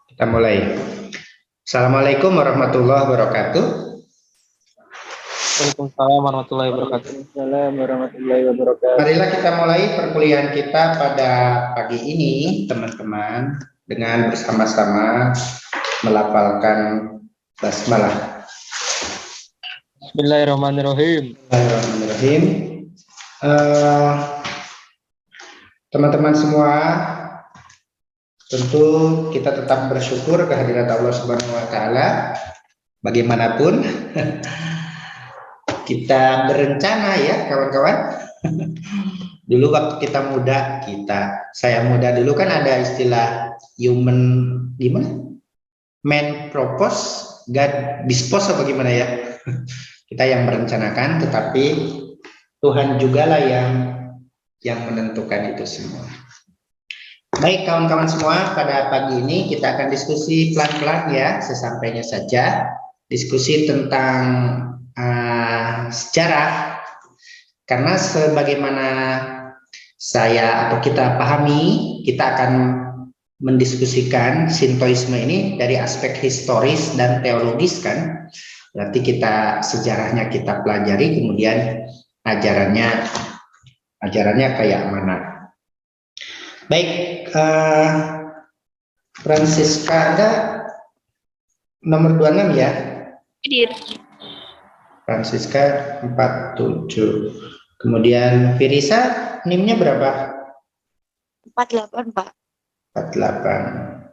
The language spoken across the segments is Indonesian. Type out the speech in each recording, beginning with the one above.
Kita mulai. Assalamualaikum warahmatullahi wabarakatuh. Waalaikumsalam warahmatullahi wabarakatuh. Waalaikumsalam warahmatullahi wabarakatuh. Marilah kita mulai perkuliahan kita pada pagi ini, teman-teman, dengan bersama-sama melafalkan basmalah. Bismillahirrahmanirrahim. Bismillahirrahmanirrahim. Teman-teman semua, tentu kita tetap bersyukur kehadirat Allah Subhanahu wa taala bagaimanapun kita berencana ya kawan-kawan. Dulu waktu kita muda, saya muda dulu kan ada istilah human gimana? Man propose, God dispose apa gimana ya? Kita yang merencanakan, tetapi Tuhan jugalah yang menentukan itu semua. Baik kawan-kawan semua, pada pagi ini kita akan diskusi pelan-pelan ya, sesampainya saja. Diskusi tentang sejarah, karena sebagaimana saya atau kita pahami, kita akan mendiskusikan Sintoisme ini dari aspek historis dan teologis kan. Berarti kita sejarahnya kita pelajari, kemudian ajarannya kayak mana. Baik, Francisca ada nomor 26 ya? Hadir. Francisca 47. Kemudian Firisa NIM-nya berapa? 48, Pak. 48.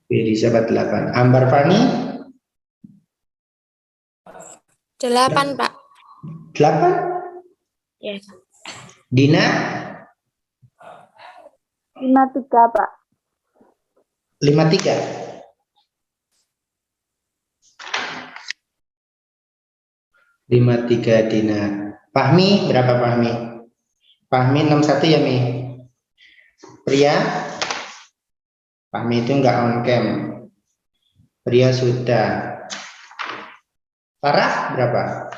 Firisa 48. Ambar Fani? 8, Pak. 8? Ya. Dina? 53, Pak. 53. Dina. Fahmi berapa Fahmi? Fahmi 61 ya Mi? Pria? Fahmi itu enggak on cam. Pria sudah. Farah berapa?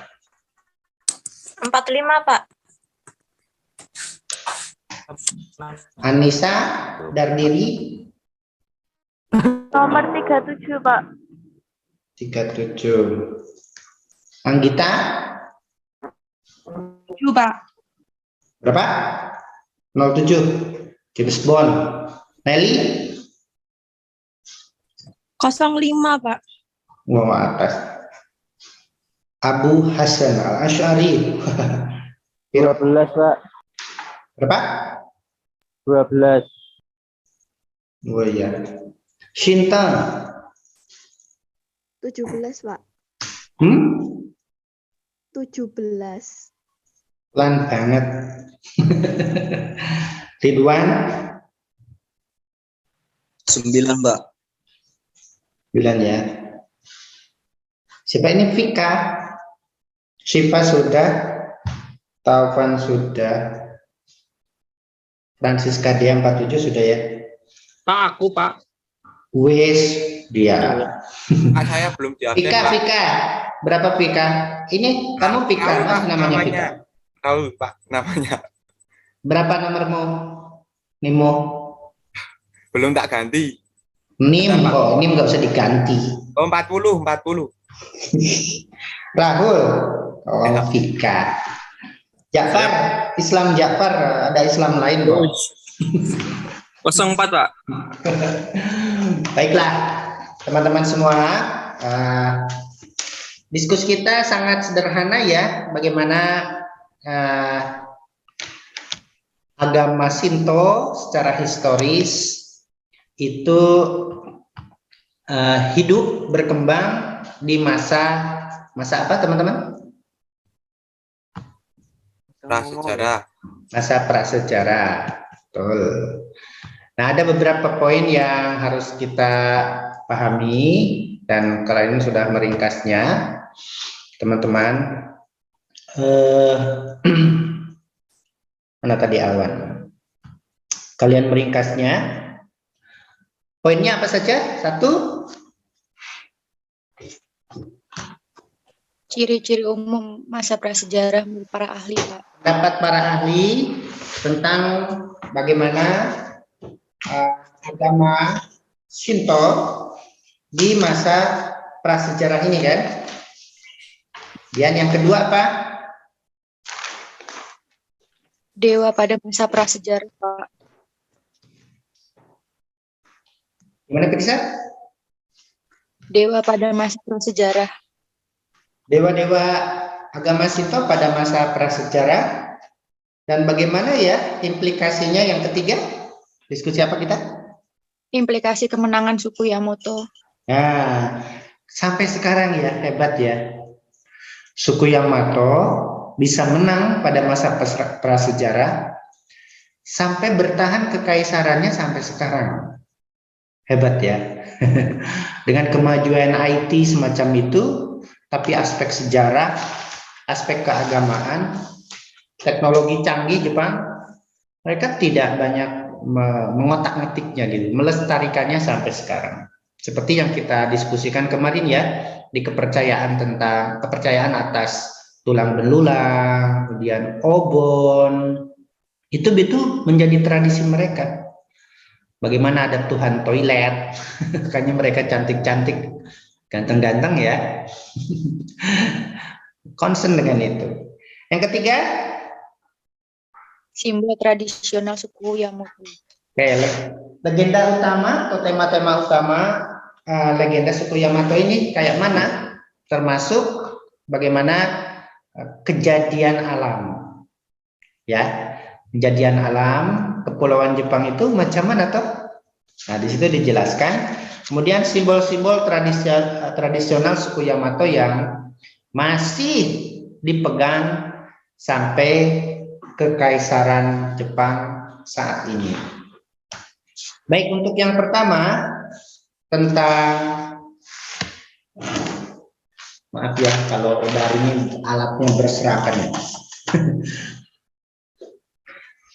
45, Pak. Anissa Dardiri? Nomor 37, Pak. 37. Anggita? 7, Pak. Berapa? 07. James Bond. Nelly? 05, Pak. Wow, atas. Abu Hasan Al-Asy'ari. 12, Pak. Berapa? 12. Oh iya. Shintan? 17, Pak. 17. Pelan banget. Ridwan? 9, Mbak. 9 ya. Siapa ini? Vika? Syifa sudah. Taufan sudah. Francisca dia 47 sudah ya. Pak, aku Pak. Wis dia. Saya belum jawab. Vika. Berapa Vika? Ini kamu Vika, Mas, namanya Vika. Tahu Pak namanya. Berapa nomormu? Nimo? Belum tak ganti. NIM kok, NIM nggak usah diganti. Oh 40. Rahul, oh Vika. Ja'far, Islam Ja'far, ada Islam lain kok. 04, Pak. Baiklah, teman-teman semua, diskusi kita sangat sederhana ya, bagaimana agama Shinto secara historis itu hidup berkembang di masa apa teman-teman? Prasejarah. Masa prasejarah. Betul. Nah, ada beberapa poin yang harus kita pahami dan kalian sudah meringkasnya, teman-teman. Mana tadi Awan? Kalian meringkasnya. Poinnya apa saja? 1. Ciri-ciri umum masa prasejarah menurut para ahli, Pak. Pendapat para ahli tentang bagaimana agama Shinto di masa prasejarah ini kan. Dan yang kedua apa? Dewa pada masa prasejarah, Pak. Gimana Krisa? Dewa pada masa prasejarah. Dewa-dewa agama Shinto pada masa prasejarah. Dan bagaimana ya implikasinya yang ketiga? Diskusi apa kita? Implikasi kemenangan suku Yamato. Nah, sampai sekarang ya hebat ya. Suku Yamato bisa menang pada masa prasejarah sampai bertahan kekaisarannya sampai sekarang. Hebat ya. Dengan kemajuan IT semacam itu, tapi aspek sejarah, aspek keagamaan, teknologi canggih Jepang, mereka tidak banyak mengotak-ngatiknya gitu, melestarikannya sampai sekarang. Seperti yang kita diskusikan kemarin ya, di kepercayaan atas tulang belulang, kemudian obon, itu menjadi tradisi mereka. Bagaimana ada Tuhan toilet, makanya mereka cantik-cantik, ganteng-ganteng ya. Concern dengan itu. Yang ketiga, Simbol tradisional suku Yamato. oke, legenda utama atau tema-tema utama legenda suku Yamato ini kayak mana? Termasuk bagaimana kejadian alam. Ya, kejadian alam kepulauan Jepang itu macam mana toh? Nah, di situ dijelaskan. Kemudian simbol-simbol tradisional suku Yamato yang masih dipegang sampai kekaisaran Jepang saat ini. Baik, untuk yang pertama tentang, maaf ya kalau udah ini alatnya berserakan.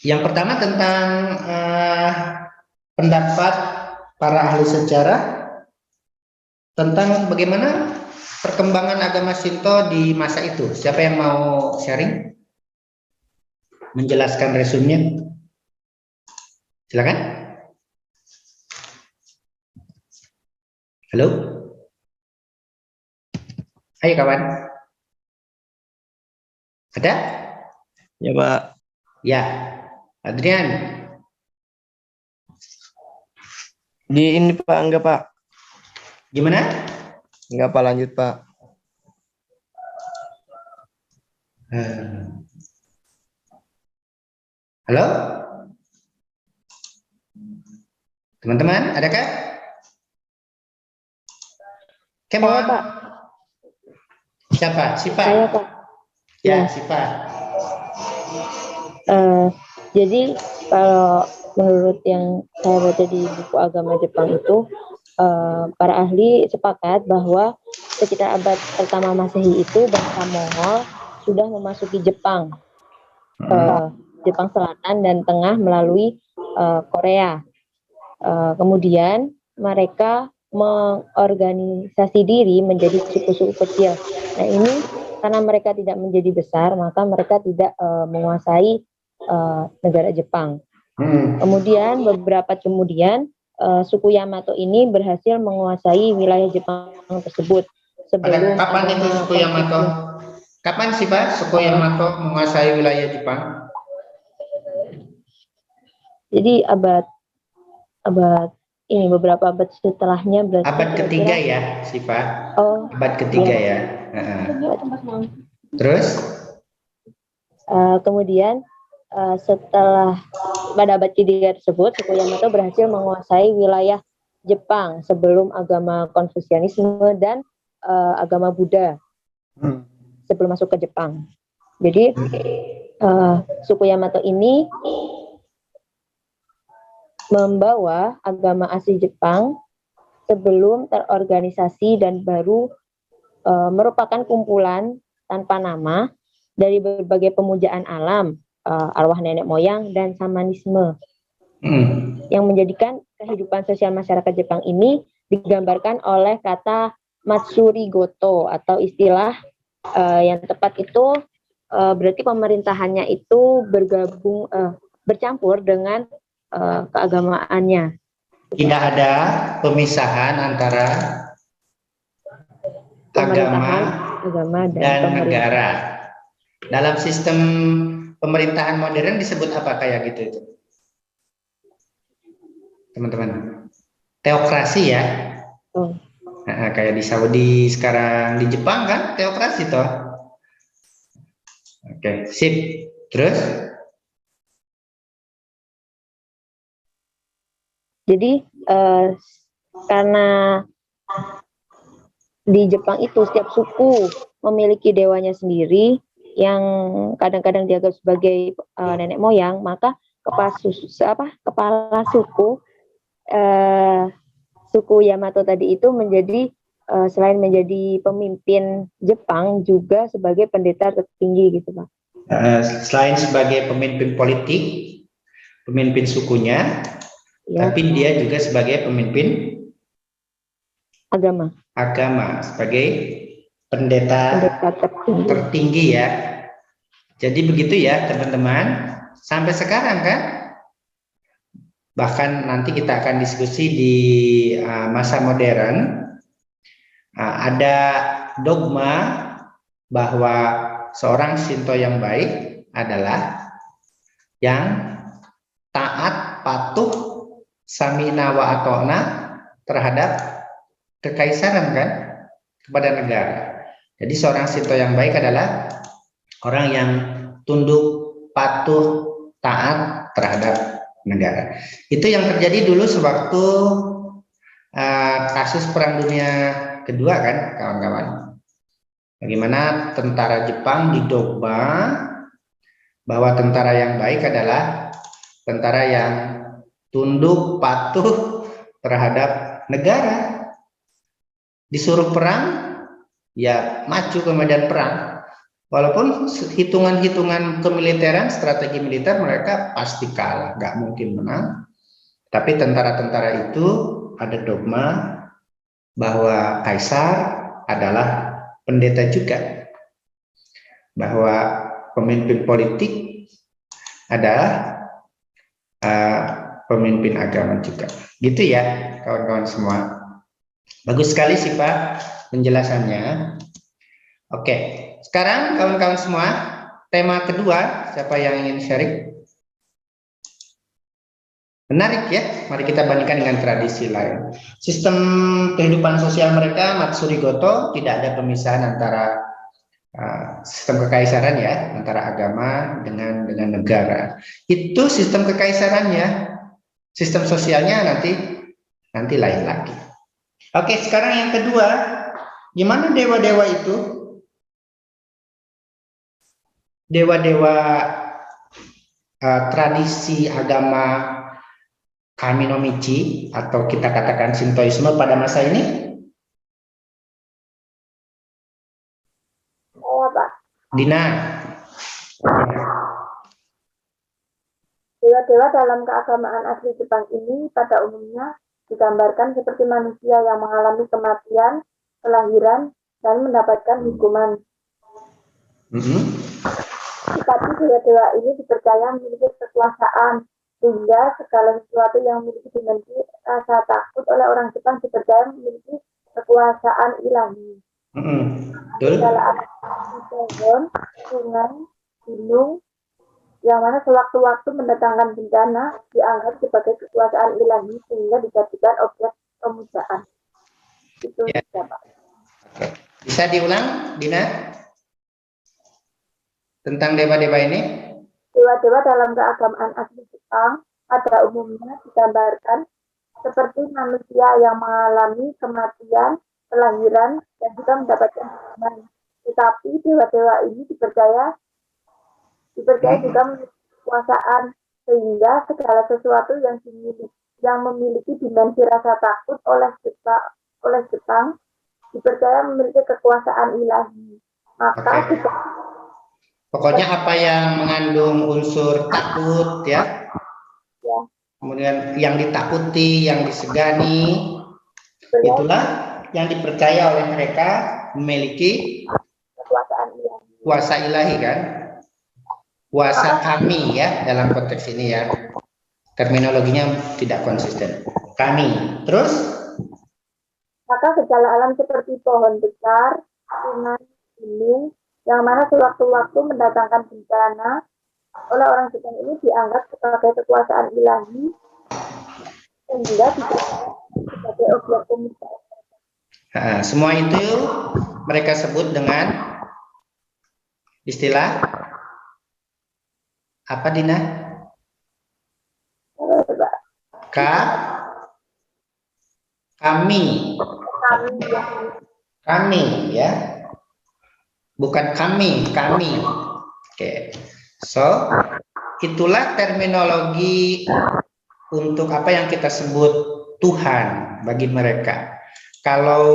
Yang pertama tentang pendapat para ahli sejarah tentang bagaimana perkembangan agama Shinto di masa itu. Siapa yang mau sharing? Menjelaskan resumnya, silakan. Halo, ayo kawan, ada? Ya, Pak. Ya, Adrian. Di ini Pak, enggak Pak. Gimana? Enggak Pak, lanjut Pak. Halo? Teman-teman, adakah? Come on. Pak. Siapa? Sipa? Saya Pak. Ya, Ya. Sipa. Jadi kalau menurut yang saya baca di buku agama Jepang itu, para ahli sepakat bahwa sekitar abad pertama Masehi itu bangsa Mongol sudah memasuki Jepang. Jepang Selatan dan Tengah melalui Korea. Kemudian mereka mengorganisasi diri menjadi suku-suku kecil. Nah ini karena mereka tidak menjadi besar, maka mereka tidak menguasai negara Jepang. Kemudian beberapa kemudian suku Yamato ini berhasil menguasai wilayah Jepang tersebut. Sebelum kapan itu suku Yamato? Kapan sih Pak suku Yamato menguasai wilayah Jepang? Jadi ini beberapa abad setelahnya berarti abad ketiga ya, Sipa. Oh, abad ketiga ya. Terus? Kemudian setelah pada abad ketiga tersebut, suku Yamato berhasil menguasai wilayah Jepang sebelum agama Konfusianisme dan agama Buddha sebelum masuk ke Jepang. Jadi suku Yamato ini membawa agama asli Jepang sebelum terorganisasi dan baru merupakan kumpulan tanpa nama dari berbagai pemujaan alam, arwah nenek moyang, dan shamanisme yang menjadikan kehidupan sosial masyarakat Jepang ini digambarkan oleh kata Matsuri Goto atau istilah yang tepat itu berarti pemerintahannya itu bercampur dengan keagamaannya. Tidak ada pemisahan antara Pemerintahan, agama agama dan pemerintah. negara. Dalam sistem pemerintahan modern disebut apa kayak gitu itu? Teman-teman. Teokrasi ya. Oh. Nah, kayak di Saudi sekarang, di Jepang kan teokrasi toh. Oke, sip. Terus? Jadi karena di Jepang itu setiap suku memiliki dewanya sendiri yang kadang-kadang dianggap sebagai nenek moyang, maka kepala suku Yamato tadi itu menjadi selain menjadi pemimpin Jepang juga sebagai pendeta tertinggi gitu Pak. Selain sebagai pemimpin politik, pemimpin sukunya, Ya, tapi dia juga sebagai pemimpin agama sebagai pendeta tertinggi ya. Jadi begitu ya teman-teman. Sampai sekarang kan, bahkan nanti kita akan diskusi di masa modern, ada dogma bahwa seorang Shinto yang baik adalah yang taat, patuh, samina wa atona terhadap kekaisaran kan, kepada negara. Jadi seorang Shinto yang baik adalah orang yang tunduk, patuh, taat terhadap negara. Itu yang terjadi dulu sewaktu kasus Perang Dunia Kedua kan, kawan-kawan. Bagaimana tentara Jepang didogma bahwa tentara yang baik adalah tentara yang tunduk, patuh terhadap negara. Disuruh perang, ya maju ke medan perang. Walaupun hitungan-hitungan kemiliteran, strategi militer mereka pasti kalah, nggak mungkin menang. Tapi tentara-tentara itu ada dogma bahwa kaisar adalah pendeta juga, bahwa pemimpin politik adalah pemimpin agama juga. Gitu ya kawan-kawan semua. Bagus sekali sih Pak penjelasannya. Oke, sekarang kawan-kawan semua, tema kedua, siapa yang ingin sharing? Menarik ya, mari kita bandingkan dengan tradisi lain. Sistem kehidupan sosial mereka, Matsuri Goto, tidak ada pemisahan antara sistem kekaisaran ya, antara agama dengan negara. Itu sistem kekaisarannya, sistem sosialnya nanti lain lagi. Oke, sekarang yang kedua, gimana dewa-dewa itu? Dewa-dewa tradisi agama Kami-no-Michi atau kita katakan Shintoisme pada masa ini? Pak. Dina. Dewa-dewa dalam keagamaan asli Jepang ini pada umumnya digambarkan seperti manusia yang mengalami kematian, kelahiran, dan mendapatkan hukuman. Tetapi dewa-dewa ini dipercaya memiliki kekuasaan, sehingga segala sesuatu yang memiliki dimensi rasa takut oleh orang Jepang dipercaya memiliki kekuasaan ilahi. Segala pohon, sungai, gunung, yang mana sewaktu-waktu mendatangkan bencana dianggap sebagai kekuasaan ilahi sehingga dijadikan objek pemujaan. Itu ya. Pak. Bisa diulang, Dina? Tentang dewa-dewa ini? Dewa-dewa dalam keagamaan asli Jepang pada umumnya digambarkan seperti manusia yang mengalami kematian, kelahiran, dan juga mendapatkan hukuman. Tetapi dewa-dewa ini dipercaya juga memiliki kekuasaan sehingga segala sesuatu yang memiliki dimensi rasa takut oleh Jepang dipercaya memiliki kekuasaan ilahi. Maka pokoknya apa yang mengandung unsur takut ya, kemudian yang ditakuti, yang disegani, itulah yang dipercaya oleh mereka memiliki kekuasaan ilahi. kuasa ilahi kan, kuasa kami ya dalam konteks ini ya, terminologinya tidak konsisten. Kami. Terus? Maka segala alam seperti pohon besar, sungai, gunung, yang mana sewaktu-waktu mendatangkan bencana, oleh orang Jepang ini dianggap sebagai kekuasaan ilahi, sehingga dipercaya sebagai objek pemujaan. Nah, semua itu mereka sebut dengan istilah apa, Dina? Kami. Kami, ya. Bukan kami. Oke. So, itulah terminologi untuk apa yang kita sebut Tuhan bagi mereka. Kalau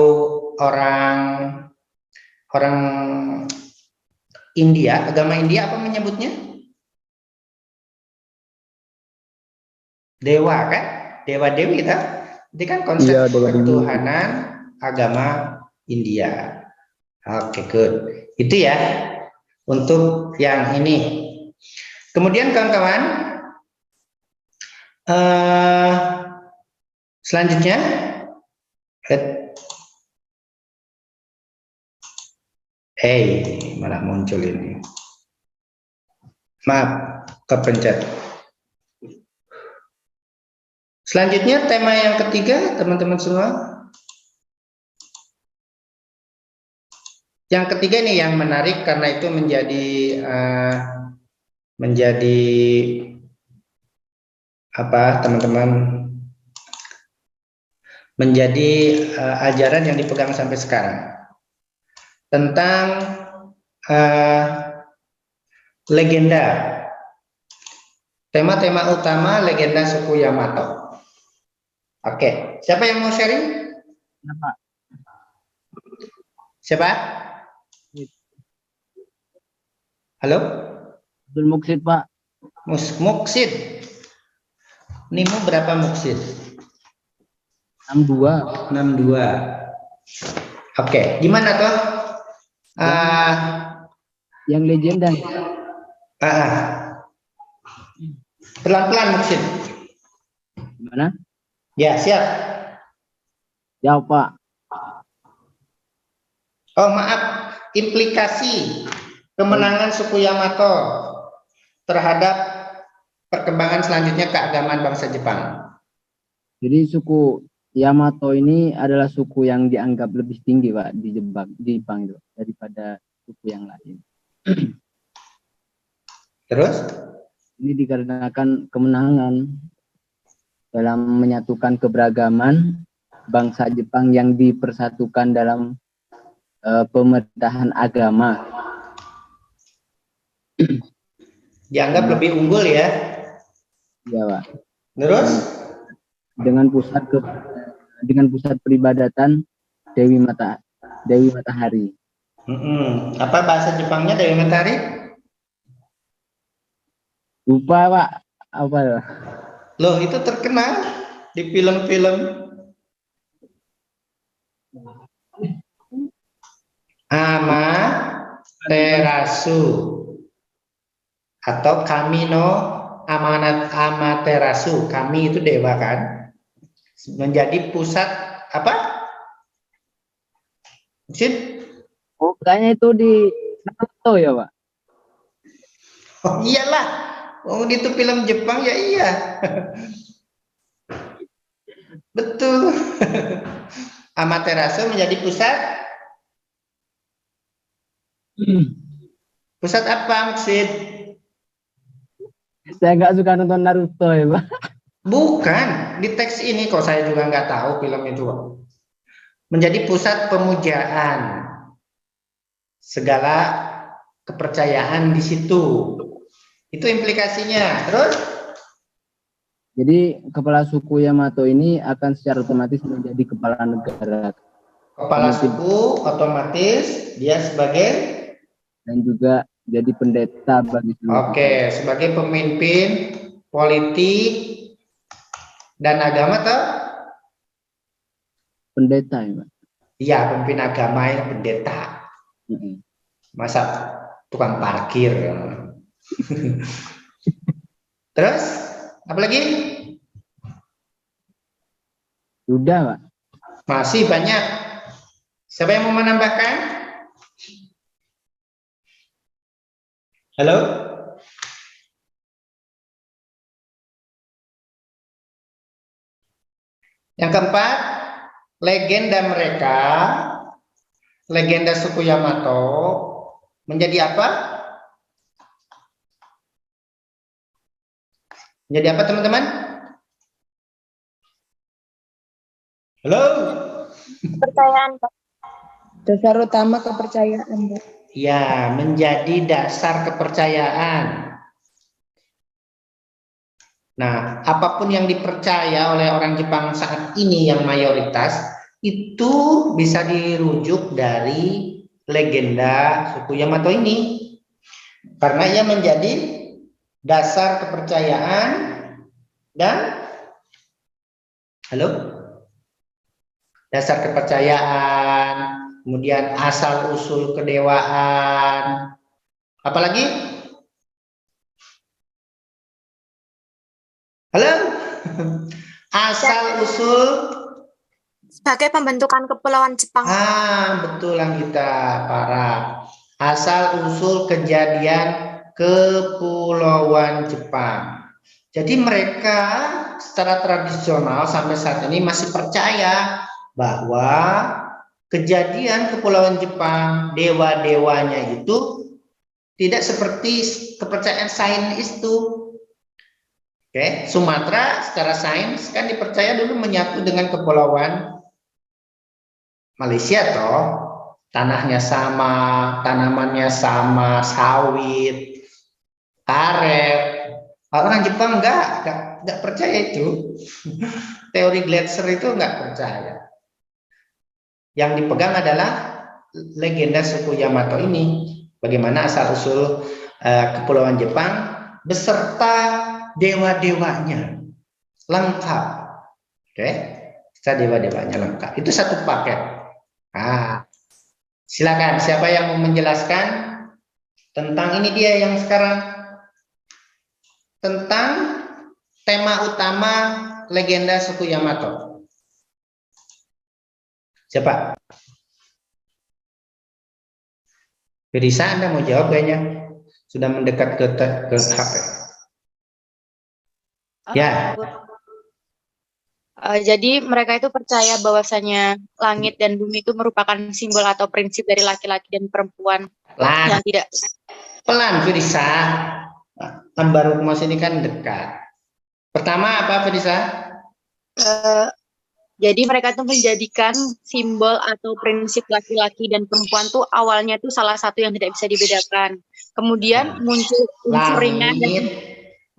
orang India, agama India apa menyebutnya? Dewa, kan? Dewa Dewi, kan? Itu kan konsep Iya, Dewa Dewi. ketuhanan agama India. Oke, good. Itu ya untuk yang ini. Kemudian kawan-kawan, selanjutnya, malah muncul ini. Maaf, kepencet. Selanjutnya tema yang ketiga, teman-teman semua. Yang ketiga nih yang menarik karena itu menjadi apa, teman-teman? Menjadi ajaran yang dipegang sampai sekarang. Tentang legenda. Tema-tema utama legenda suku Yamato. Oke, siapa yang mau sharing? Siapa? Halo? Abdul Muksid, Pak. Muksid. Nimu berapa Muksid? 62. 62. Oke, gimana toh? Yang legenda. Pelan-pelan Muksid. Gimana? Ya, siap. Ya, Pak. Oh, maaf. Implikasi kemenangan suku Yamato terhadap perkembangan selanjutnya keagamaan bangsa Jepang. Jadi suku Yamato ini adalah suku yang dianggap lebih tinggi, Pak, di Jepang itu daripada suku yang lain. Terus? Ini dikarenakan kemenangan dalam menyatukan keberagaman bangsa Jepang yang dipersatukan dalam pemerintahan agama. Dianggap lebih unggul ya? Ya, Pak. Terus? Dengan pusat peribadatan Dewi Matahari. Apa bahasa Jepangnya Dewi Matahari? Lupa, Pak. Apa? Loh, itu terkenal di film-film. Amaterasu atau Kami no Amaterasu. Kami itu dewa kan? Menjadi pusat apa? Oh, kayaknya itu di Naruto ya, Pak? Oh iyalah, itu film Jepang ya, iya. Betul. Amaterasu menjadi pusat apa, Muksid? Saya nggak suka nonton Naruto ya, Pak. Bukan, di teks ini kok saya juga nggak tahu film itu. Menjadi pusat pemujaan. Segala kepercayaan di situ. Itu implikasinya. Terus? Jadi kepala suku Yamato ini akan secara otomatis menjadi kepala negara. Kepala suku otomatis dia sebagai dan juga jadi pendeta bagi seluruh. Oke, sebagai pemimpin politik dan agama toh? Pendeta ya, Pak? Iya, pemimpin agama ya, pendeta. Masa tukang parkir. Terus apa lagi? Sudah, Pak. Masih banyak. Siapa yang mau menambahkan? Halo? Yang keempat, legenda mereka, legenda suku Yamato, menjadi apa? Menjadi apa, teman-teman? Halo? Kepercayaan, Pak. Dasar utama kepercayaan, Pak. Ya, menjadi dasar kepercayaan. Nah, apapun yang dipercaya oleh orang Jepang saat ini yang mayoritas, itu bisa dirujuk dari legenda suku Yamato ini. Karena ia menjadi dasar kepercayaan dan dasar kepercayaan, kemudian asal-usul kedewaan. Apalagi? Halo? Asal-usul Sebagai pembentukan kepulauan Jepang. betul yang kita parah. Asal-usul kejadian kepulauan Jepang. Jadi mereka secara tradisional sampai saat ini masih percaya bahwa kejadian kepulauan Jepang, dewa-dewanya itu tidak seperti kepercayaan sains itu. Oke, Sumatera secara sains kan dipercaya dulu menyatu dengan kepulauan Malaysia toh. Tanahnya sama, tanamannya sama, sawit, karet. Orang Jepang enggak percaya itu. Teori Gletser itu enggak percaya. Yang dipegang adalah legenda suku Yamato ini. Bagaimana asal-usul kepulauan Jepang beserta dewa-dewanya lengkap. Oke, beserta dewa-dewanya lengkap. Itu satu paket. Silakan siapa yang mau menjelaskan tentang ini dia yang sekarang tentang tema utama legenda suku Yamato. Siapa? Firisa, Anda mau jawab kayaknya? Sudah mendekat ke HP. Ya. Jadi mereka itu percaya bahwasanya langit dan bumi itu merupakan simbol atau prinsip dari laki-laki dan perempuan yang tidak. Pelan, Firisa. Kan baru mau sini kan dekat. Pertama apa, Firisa? Jadi mereka itu menjadikan simbol atau prinsip laki-laki dan perempuan tuh awalnya tuh salah satu yang tidak bisa dibedakan. Kemudian muncul unsur ringan dan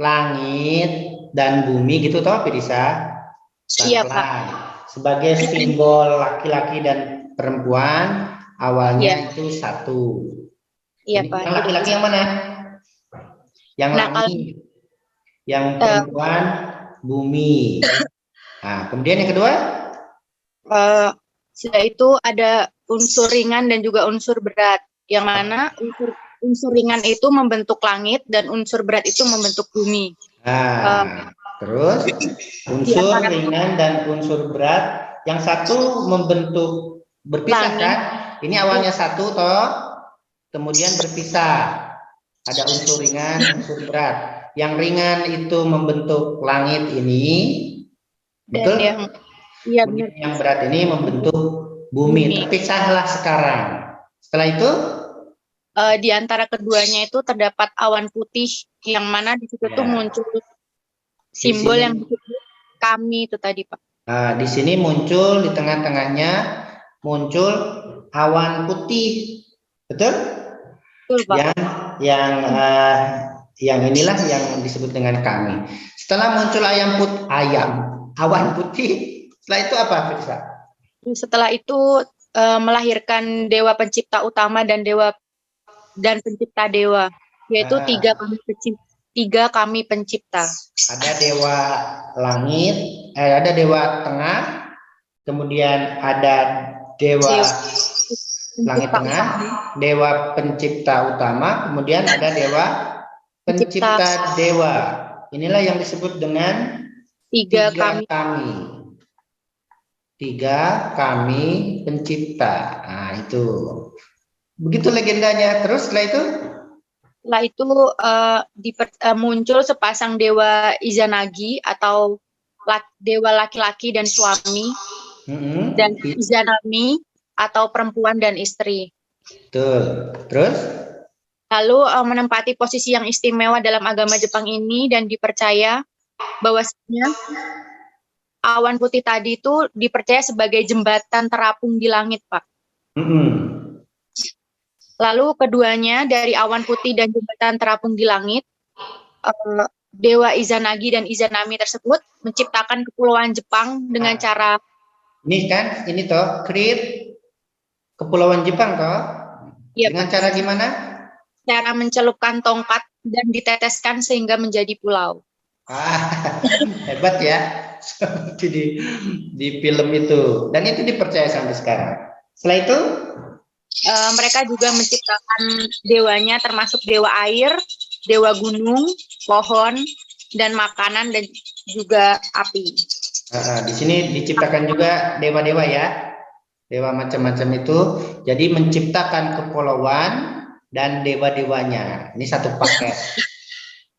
langit dan bumi gitu toh, Firisa? Iya, Pak. Sebagai simbol laki-laki dan perempuan awalnya itu satu. Iya, Ini Pak. yang laki-laki yang mana? Yang langit, yang perempuan bumi. Nah, kemudian yang kedua? Setelah itu ada unsur ringan dan juga unsur berat. Yang mana unsur ringan itu membentuk langit dan unsur berat itu membentuk bumi. Terus unsur ringan dan unsur berat, yang satu membentuk berpisah kan? Ini awalnya satu toh, kemudian berpisah. Ada unsur ringan, unsur berat. Yang ringan itu membentuk langit ini, betul? Yang berat ini membentuk bumi. Terpisahlah sekarang. Setelah itu? Di antara keduanya itu terdapat awan putih, yang mana di situ tuh muncul simbol yang disebut kami itu tadi, Pak. Di sini muncul di tengah-tengahnya muncul awan putih, betul? Betul, Pak. Yang inilah yang disebut dengan kami. Setelah muncul awan putih, setelah itu apa, Firsa? Setelah itu melahirkan dewa pencipta utama dan pencipta dewa, yaitu tiga kami pencipta. Ada dewa langit, ada dewa tengah, kemudian ada dewa langit tengah, dewa pencipta utama, kemudian ada dewa pencipta dewa. Inilah yang disebut dengan tiga kami. tiga, kami pencipta. Nah, itu. Begitu legendanya. Terus setelah itu? Setelah itu muncul sepasang dewa Izanagi atau dewa laki-laki dan suami, dan Izanami atau perempuan dan istri. Betul. Terus? Lalu menempati posisi yang istimewa dalam agama Jepang ini dan dipercaya bahwasanya awan putih tadi itu dipercaya sebagai jembatan terapung di langit, Pak. Lalu keduanya dari awan putih dan jembatan terapung di langit, Dewa Izanagi dan Izanami tersebut menciptakan kepulauan Jepang dengan cara... Ini kan, ini toh, create kepulauan Jepang toh? Iya, dengan cara gimana? Cara mencelupkan tongkat dan diteteskan sehingga menjadi pulau. Hebat ya, seperti di film itu. Dan itu dipercaya sampai sekarang. Setelah itu? Mereka juga menciptakan dewanya termasuk dewa air, dewa gunung, pohon, dan makanan, dan juga api. Di sini diciptakan juga dewa-dewa ya, dewa macam-macam itu. Jadi menciptakan kepulauan dan dewa-dewanya. Ini satu paket.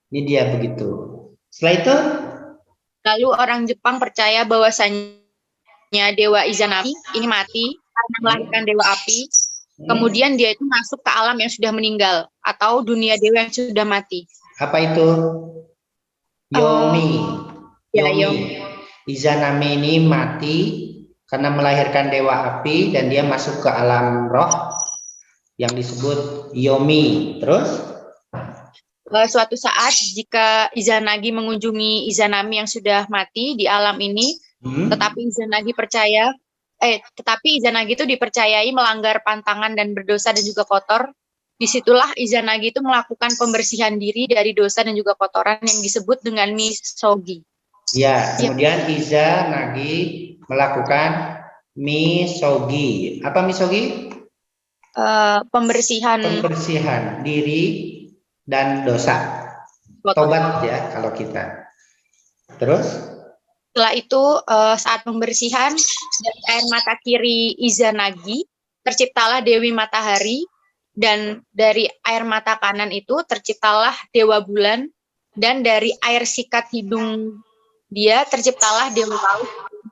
Ini dia begitu. Setelah itu? Lalu orang Jepang percaya bahwasannya dewa Izanami ini mati karena melahirkan dewa api. Kemudian dia itu masuk ke alam yang sudah meninggal atau dunia dewa yang sudah mati. Apa itu? Yomi. Yomi. Izanami ini mati karena melahirkan dewa api dan dia masuk ke alam roh yang disebut Yomi. Terus? Suatu saat jika Izanagi mengunjungi Izanami yang sudah mati di alam ini, tetapi Izanagi itu dipercayai melanggar pantangan dan berdosa dan juga kotor. Disitulah Izanagi itu melakukan pembersihan diri dari dosa dan juga kotoran yang disebut dengan misogi. Ya, kemudian Izanagi melakukan misogi. Apa misogi? Pembersihan diri dan dosa. Tobat ya kalau kita. Terus? Setelah itu saat pembersihan dari air mata kiri Izanagi terciptalah Dewi Matahari, dan dari air mata kanan itu terciptalah Dewa Bulan, dan dari air sikat hidung dia terciptalah Dewa Laut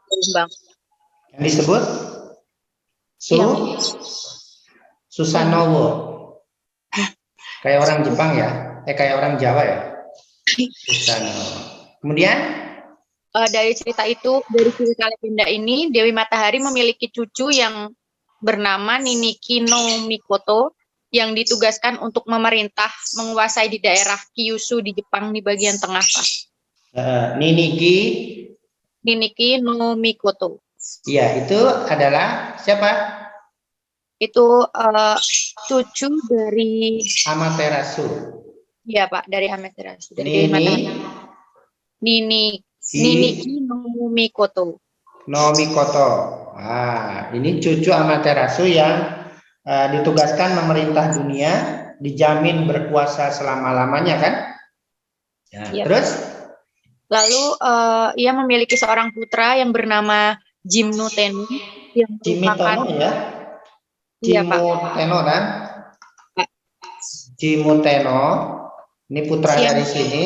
Gelombang. Yang disebut Susanowo. Kayak orang Jepang ya, kayak orang Jawa ya. Susanowo. Kemudian dari cerita legenda ini, Dewi Matahari memiliki cucu yang bernama Niniki no Mikoto yang ditugaskan untuk memerintah menguasai di daerah Kyushu di Jepang di bagian tengah, Pak. Niniki no Mikoto. Iya, itu adalah siapa? Itu cucu dari Amaterasu. Iya, Pak, dari Amaterasu. Dari Dewi Matahari. Niniki no Mikoto. Ini cucu Amaterasu yang ditugaskan memerintah dunia, dijamin berkuasa selama-lamanya kan? Ya, terus? Lalu ia memiliki seorang putra yang bernama Jimmu Tenno yang merupakan Jimmu Tenno ini putra dari sini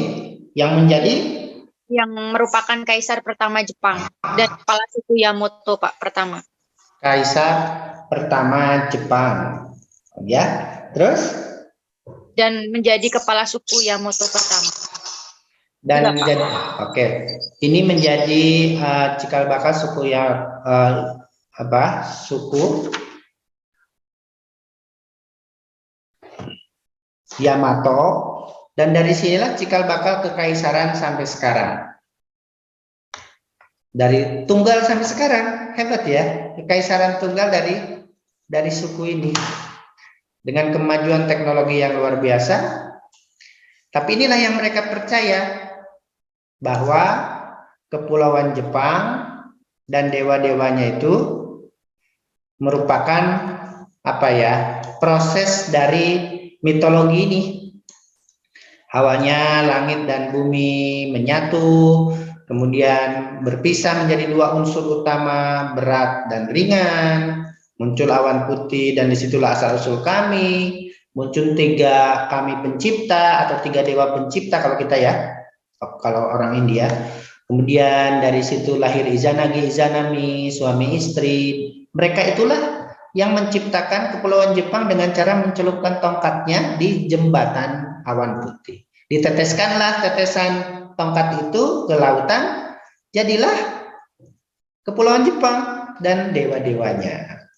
yang merupakan kaisar pertama Jepang dan kepala suku Yamato, Pak, pertama. Kaisar pertama Jepang. Ya, terus? Dan menjadi kepala suku Yamato pertama. Dan menjadi, ini menjadi cikal bakal suku suku Yamato, dan dari sinilah cikal bakal kekaisaran sampai sekarang. Dari tunggal sampai sekarang, hebat ya, kekaisaran tunggal dari suku ini. Dengan kemajuan teknologi yang luar biasa, tapi inilah yang mereka percaya, bahwa kepulauan Jepang dan dewa-dewanya itu merupakan proses dari mitologi ini. Awalnya langit dan bumi menyatu, kemudian berpisah menjadi dua unsur utama, berat dan ringan, muncul awan putih dan disitulah asal-usul kami, muncul tiga kami pencipta atau tiga dewa pencipta kalau kita ya, kalau orang India. Kemudian dari situ lahir Izanagi, Izanami, suami istri. Mereka itulah yang menciptakan kepulauan Jepang dengan cara mencelupkan tongkatnya di jembatan awan putih. Diteteskanlah tetesan tongkat itu ke lautan, jadilah kepulauan Jepang dan dewa-dewanya.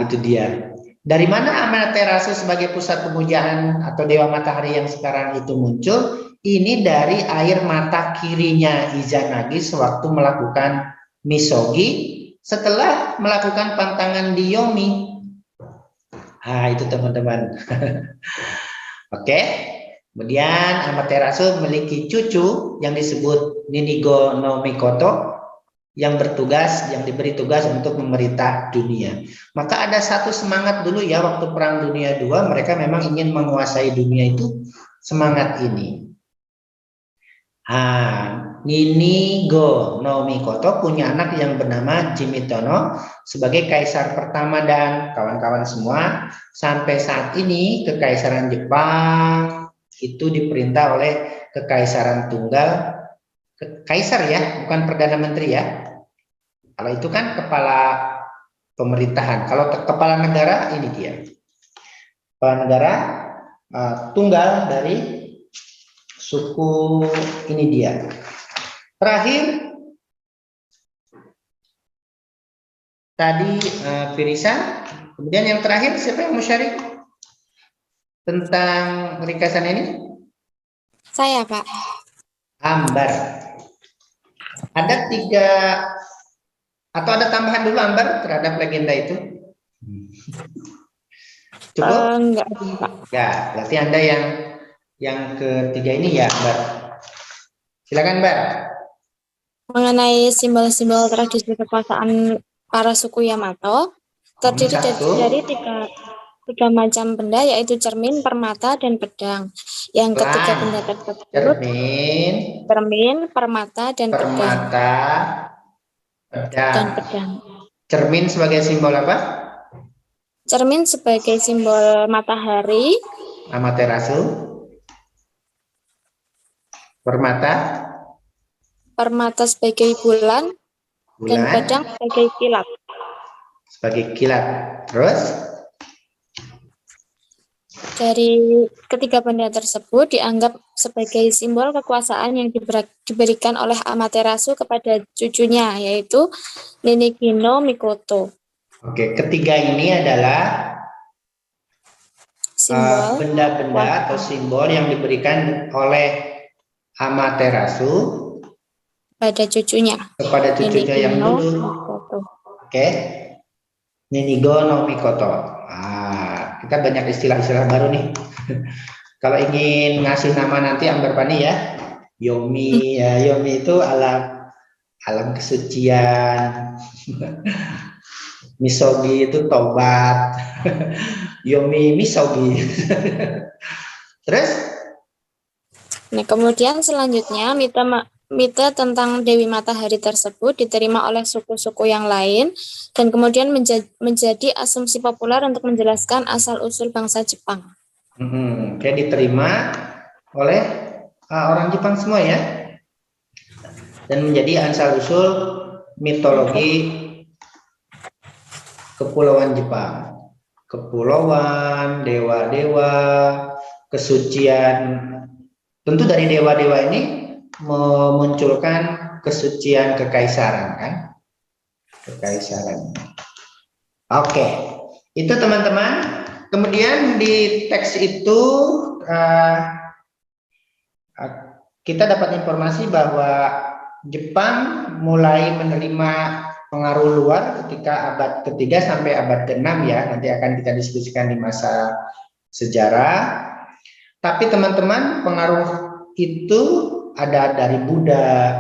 Gitu dia. Dari mana Amaterasu sebagai pusat pemujaan atau dewa matahari yang sekarang itu muncul? Ini dari air mata kirinya Izanagi sewaktu melakukan misogi setelah melakukan pantangan di Yomi. Itu teman-teman. Oke. Kemudian Amaterasu memiliki cucu yang disebut Ninigo no Mikoto yang bertugas, yang diberi tugas untuk memerintah dunia. Maka ada satu semangat dulu ya waktu Perang Dunia II, mereka memang ingin menguasai dunia itu, semangat ini. Ninigo no Mikoto punya anak yang bernama Jimitono sebagai kaisar pertama dan kawan-kawan semua. Sampai saat ini kekaisaran Jepang itu diperintah oleh kekaisaran tunggal, kaisar ya, bukan perdana menteri ya. Kalau itu kan kepala pemerintahan. Kalau kepala negara ini dia, kepala negara tunggal dari suku ini dia. Terakhir tadi Firisa, kemudian yang terakhir siapa yang mau sharing tentang ringkasan ini? Saya, Pak. Ambar. Ada 3 atau ada tambahan dulu Ambar terhadap legenda itu? Cukup? Enggak, Pak. Ya, berarti Anda yang ketiga ini ya, Mbak. Silakan, Mbak. Mengenai simbol-simbol tradisi kekuasaan para suku Yamato, terdiri dari tiga macam benda, yaitu cermin, permata, dan pedang. Yang ketiga benda tersebut cermin, permata, dan pedang. Cermin sebagai simbol apa? Cermin sebagai simbol matahari. Amaterasu. Permata sebagai bulan, dan pedang sebagai kilat. Terus? Dari ketiga benda tersebut dianggap sebagai simbol kekuasaan yang diberikan oleh Amaterasu kepada cucunya, yaitu Ninigo no Mikoto. Oke, ketiga ini adalah benda-benda atau simbol yang diberikan oleh Amaterasu kepada cucunya yang dulu. Oke. Ninigo no Mikoto. Kita banyak istilah-istilah baru nih. Kalau ingin ngasih nama nanti Ambar Pani ya. Yomi ya, Yomi itu alam kesucian. Misogi itu tobat. Yomi Misogi. Terus? Nah, kemudian selanjutnya mita tentang Dewi Matahari tersebut diterima oleh suku-suku yang lain dan kemudian menjadi asumsi populer untuk menjelaskan asal-usul bangsa Jepang. Oke, diterima oleh orang Jepang semua ya, dan menjadi asal-usul mitologi kepulauan Jepang. Kepulauan, dewa-dewa, kesucian. Tentu dari dewa-dewa ini memunculkan kesucian kekaisaran kan? Kekaisaran. Oke, itu teman-teman. Kemudian di teks itu kita dapat informasi bahwa Jepang mulai menerima pengaruh luar ketika abad ke-3 sampai abad ke-6 ya. Nanti akan kita diskusikan di masa sejarah. Tapi teman-teman, pengaruh itu ada dari Buddha,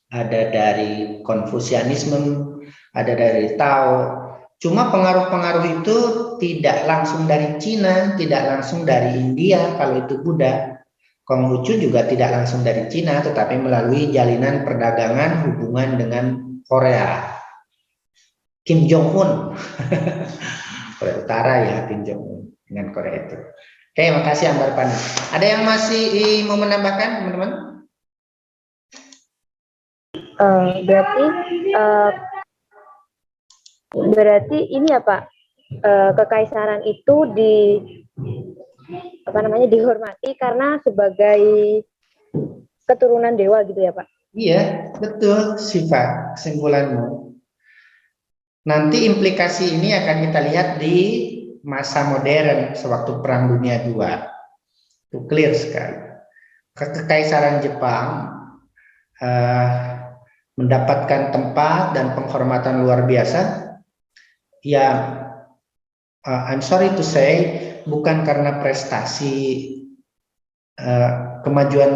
ada dari Konfusianisme, ada dari Tao. Cuma pengaruh-pengaruh itu tidak langsung dari Cina, tidak langsung dari India kalau itu Buddha, Konghucu juga tidak langsung dari Cina, tetapi melalui jalinan perdagangan hubungan dengan Korea. Kim Jong Un, Korea Utara ya, Kim Jong Un dengan Korea itu. Oke, makasih Ambar Pani. Ada yang masih mau menambahkan, teman-teman? Berarti ini ya Pak, kekaisaran itu dihormati karena sebagai keturunan dewa gitu ya Pak? Iya, betul Siva, kesimpulanmu. Nanti implikasi ini akan kita lihat di masa modern sewaktu Perang Dunia II. Itu clear sekali. Kekaisaran Jepang mendapatkan tempat dan penghormatan luar biasa. Ya, I'm sorry to say, bukan karena prestasi kemajuan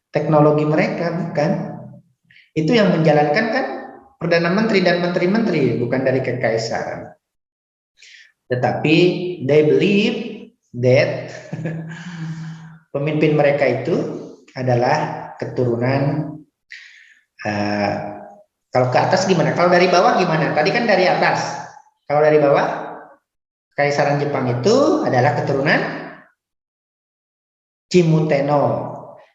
teknologi mereka, bukan. Itu yang menjalankan kan Perdana Menteri dan Menteri-Menteri, bukan dari kekaisaran. Tetapi they believe that pemimpin mereka itu adalah keturunan, kalau ke atas gimana? Kalau dari bawah gimana? Tadi kan dari atas. Kalau dari bawah, Kekaisaran Jepang itu adalah keturunan Chimuteno.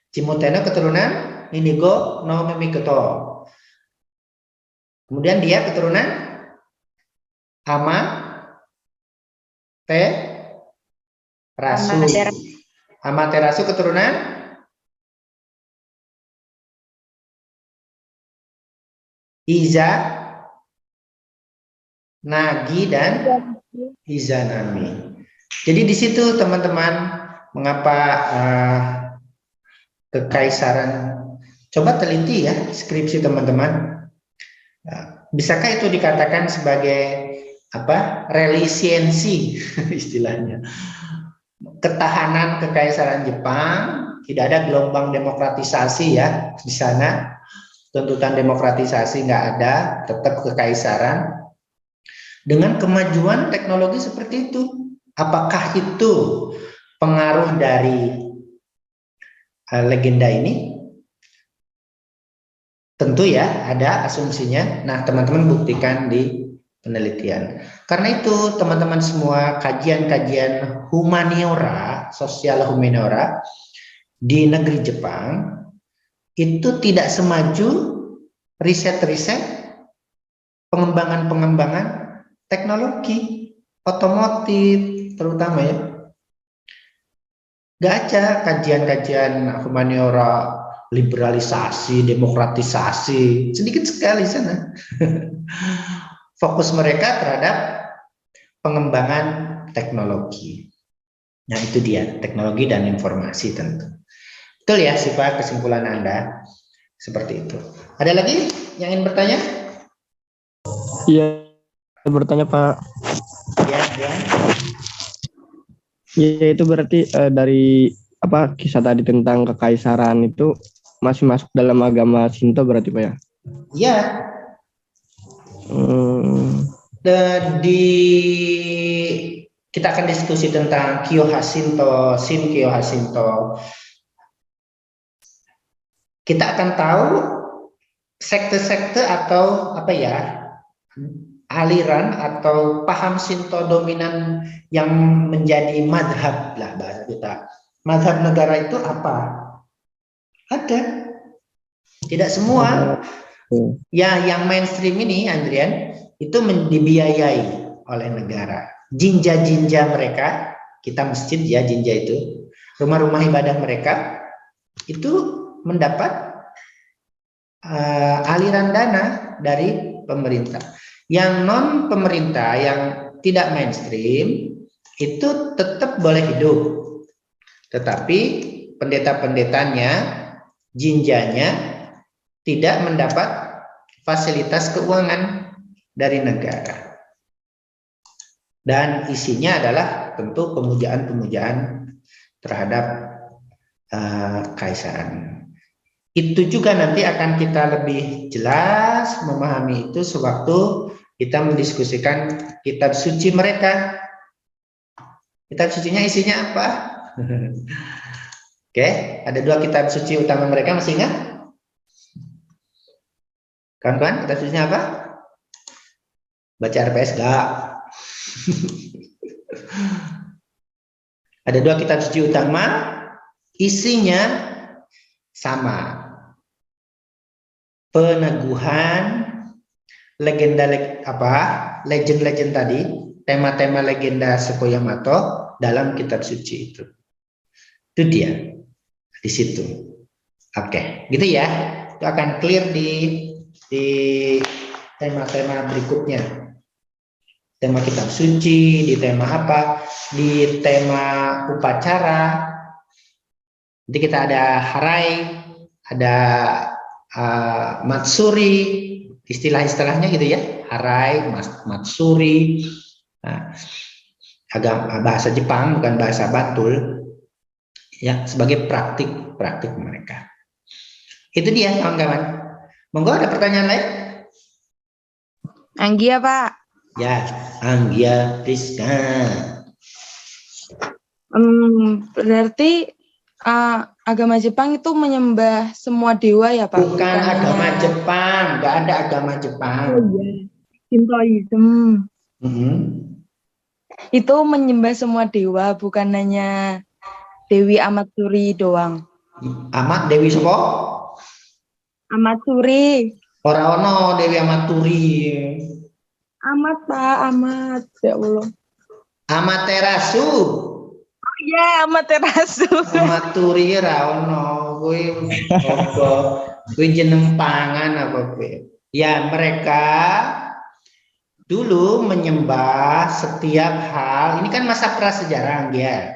Chimuteno keturunan Inigo no Mimikoto. Kemudian dia keturunan Amaterasu. Amaterasu keturunan Izanagi dan Izanami. Jadi di situ teman-teman, mengapa kekaisaran, coba teliti ya skripsi teman-teman. Bisakah itu dikatakan sebagai apa? Relisiensi istilahnya. Ketahanan kekaisaran Jepang, tidak ada gelombang demokratisasi ya di sana. Tuntutan demokratisasi nggak ada, tetap kekaisaran. Dengan kemajuan teknologi seperti itu, apakah itu pengaruh dari legenda ini? Tentu ya, ada asumsinya. Nah, teman-teman buktikan di penelitian. Karena itu, teman-teman semua, kajian-kajian humaniora, sosial humaniora di negeri Jepang itu tidak semaju riset-riset pengembangan-pengembangan teknologi otomotif terutama ya. Gak ada kajian-kajian humaniora liberalisasi, demokratisasi, sedikit sekali sana. Fokus mereka terhadap pengembangan teknologi. Nah itu dia, teknologi dan informasi tentu. Betul ya Siva, kesimpulan Anda seperti itu. Ada lagi yang ingin bertanya? Iya, bertanya Pak. Ya. Ya itu berarti dari apa kisah tadi tentang kekaisaran itu masih masuk dalam agama Shinto berarti Pak ya? Iya. Kita akan diskusi tentang Kyoha Shinto, Shin Kyoha Shinto. Kita akan tahu sekte-sekte atau apa ya, aliran atau paham Shinto dominan yang menjadi madhab lah bahasa kita. Madhab negara itu apa? Ada. Tidak semua. Ya, yang mainstream ini, Andrian, itu dibiayai oleh negara. Jinja-jinja mereka, kita masjid ya, jinja itu, rumah-rumah ibadah mereka, itu mendapat aliran dana dari pemerintah. Yang non pemerintah, yang tidak mainstream, itu tetap boleh hidup. Tetapi pendeta-pendetanya, jinjanya, tidak mendapat fasilitas keuangan dari negara. Dan isinya adalah tentu pemujaan-pemujaan terhadap kaisaran. Itu juga nanti akan kita lebih jelas memahami itu sewaktu kita mendiskusikan kitab suci mereka. Kitab sucinya isinya apa? Oke, ada 2 kitab suci utama mereka, masih ingat? Kawan-kawan, kitab sucinya apa? Baca RPS gak? Ada 2 kitab suci utama, isinya sama. Peneguhan legend-legend tadi, tema-tema legenda Suko Yamato dalam kitab suci itu. Itu dia di situ. Oke, gitu ya. Itu akan clear di tema-tema berikutnya. Tema kitab suci, di tema apa? Di tema upacara. Nanti kita ada harai, ada matsuri, istilah-istilahnya gitu ya. Harai, matsuri, agama bahasa Jepang bukan bahasa Batul. Ya, sebagai praktik mereka. Itu dia, kawan-kawan. Monggo, ada pertanyaan lain? Anggia, Pak. Ya, Anggia Priska. Berarti agama Jepang itu menyembah semua dewa ya, Pak? Bukan agama Jepang, nggak ada agama Jepang. Oh iya, Shintoism. Itu menyembah semua dewa, bukan hanya Dewi Amatsuri doang. Amat Dewi Suko? Amatsuri. Ora ono Dewi Amaturi. Amat, Pak, amat. Ya Allah. Amaterasu. Oh iya, Amaterasu. Amaturi ra ono. Kuwi jeneng pangan apa kowe? Ya, mereka dulu menyembah setiap hal. Ini kan masa prasejarah ya,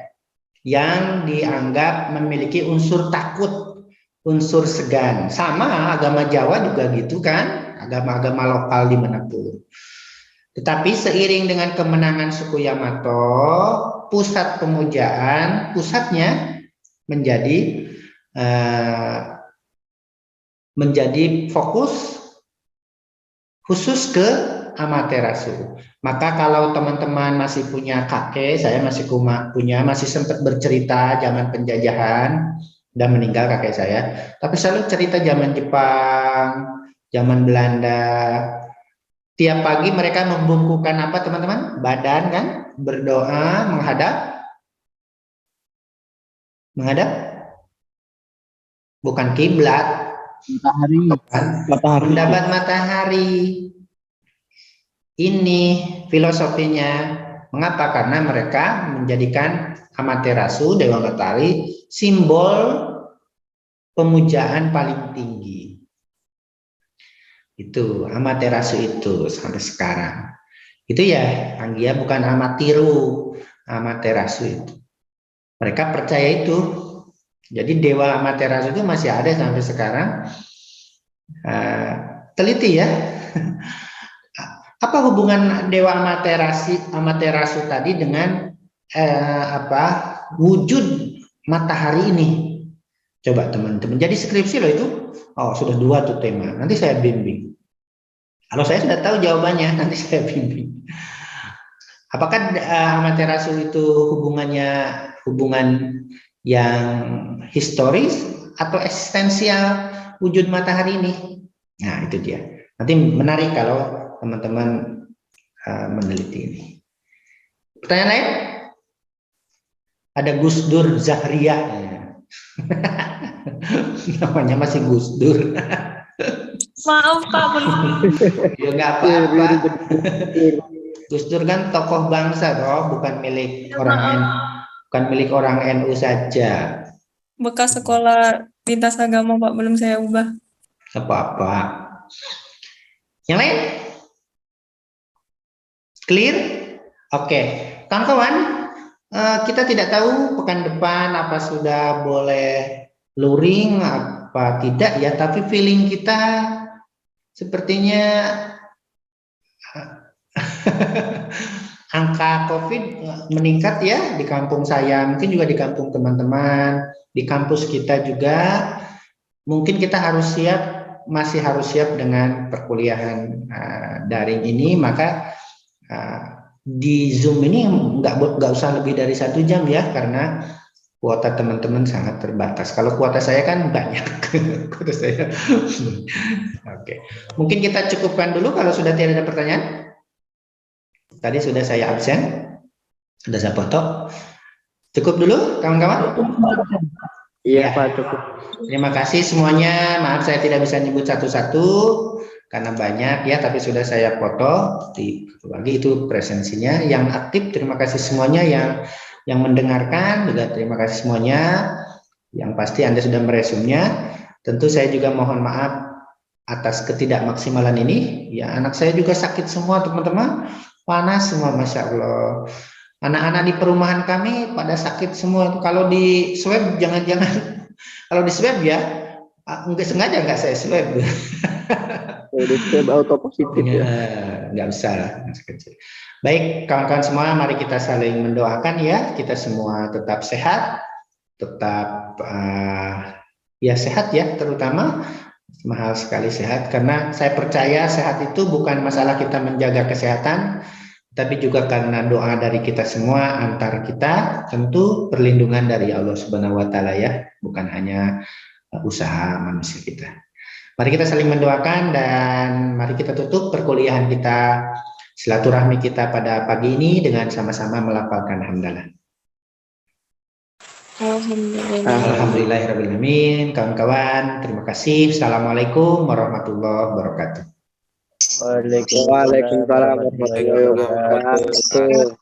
yang dianggap memiliki unsur takut, unsur segan. Sama agama Jawa juga gitu kan, agama-agama lokal dimanapun. Tetapi seiring dengan kemenangan suku Yamato, pusat pemujaan, pusatnya menjadi fokus khusus ke Amaterasu. Maka kalau teman-teman masih punya kakek, saya masih sempat bercerita zaman penjajahan, dan meninggal kakek saya. Tapi selalu cerita zaman Jepang, zaman Belanda. Tiap pagi mereka membungkukkan apa teman-teman? Badan kan, berdoa menghadap bukan kiblat, mendapat matahari. Ini filosofinya. Mengapa? Karena mereka menjadikan Amaterasu, Dewa Matahari, simbol pemujaan paling tinggi. Itu Amaterasu itu sampai sekarang. Itu ya, Anggia, bukan Amatiru, Amaterasu itu. Mereka percaya itu. Jadi Dewa Amaterasu itu masih ada sampai sekarang. Teliti ya. Apa hubungan Dewa Amaterasu tadi dengan wujud matahari ini? Coba teman-teman. Jadi skripsi loh itu. Oh, sudah 2 tuh tema. Nanti saya bimbing. Kalau saya sudah tahu jawabannya, nanti saya bimbing. Apakah Amaterasu itu hubungan yang historis atau eksistensial wujud matahari ini? Nah, itu dia. Nanti menarik kalau teman-teman meneliti ini. Pertanyaan lain? Ada Gus Dur Zahria. Namanya masih Gus Dur. Maaf, Pak. Ya nggak apa-apa. Gus Dur kan tokoh bangsa toh, bukan milik orang NU saja. Bekas sekolah lintas agama, Pak, belum saya ubah. Apa-apa. Yang lain? Clear? Oke. Kawan-kawan, kita tidak tahu pekan depan apa sudah boleh luring apa tidak ya, tapi feeling kita sepertinya angka COVID meningkat ya di kampung saya, mungkin juga di kampung teman-teman, di kampus kita juga. Mungkin kita masih harus siap dengan perkuliahan daring ini, maka di Zoom ini nggak usah lebih dari 1 jam ya, karena Kuota teman-teman sangat terbatas. Kalau kuota saya kan banyak. Kuota saya. Oke. Mungkin kita cukupkan dulu kalau sudah tidak ada pertanyaan. Tadi sudah saya absen. Sudah saya foto. Cukup dulu, kawan-kawan? Iya, Pak, cukup. Terima kasih semuanya. Maaf saya tidak bisa nyebut satu-satu karena banyak ya, tapi sudah saya foto di bagi itu presensinya. Yang aktif, terima kasih semuanya. Yang mendengarkan juga terima kasih semuanya. Yang pasti Anda sudah meresumnya. Tentu saya juga mohon maaf atas ketidakmaksimalan ini. Ya, anak saya juga sakit semua, teman-teman. Panas semua, Masya Allah. Anak-anak di perumahan kami pada sakit semua. Kalau di swab jangan-jangan. Kalau di swab ya, nggak sengaja nggak saya swab. Di swab auto positif ya. Nggak bisa lah. Baik, kawan-kawan semua, mari kita saling mendoakan ya. Kita semua tetap sehat, tetap ya sehat ya, terutama mahal sekali sehat. Karena saya percaya sehat itu bukan masalah kita menjaga kesehatan, tapi juga karena doa dari kita semua antar kita, tentu perlindungan dari Allah Subhanahu wa taala ya, bukan hanya usaha manusia kita. Mari kita saling mendoakan dan mari kita tutup perkuliahan kita, silaturahmi kita pada pagi ini dengan sama-sama melafalkan hamdalah. Alhamdulillahirabbil alamin. Kawan-kawan, terima kasih. Assalamualaikum warahmatullahi wabarakatuh. Waalaikumsalam warahmatullahi wabarakatuh.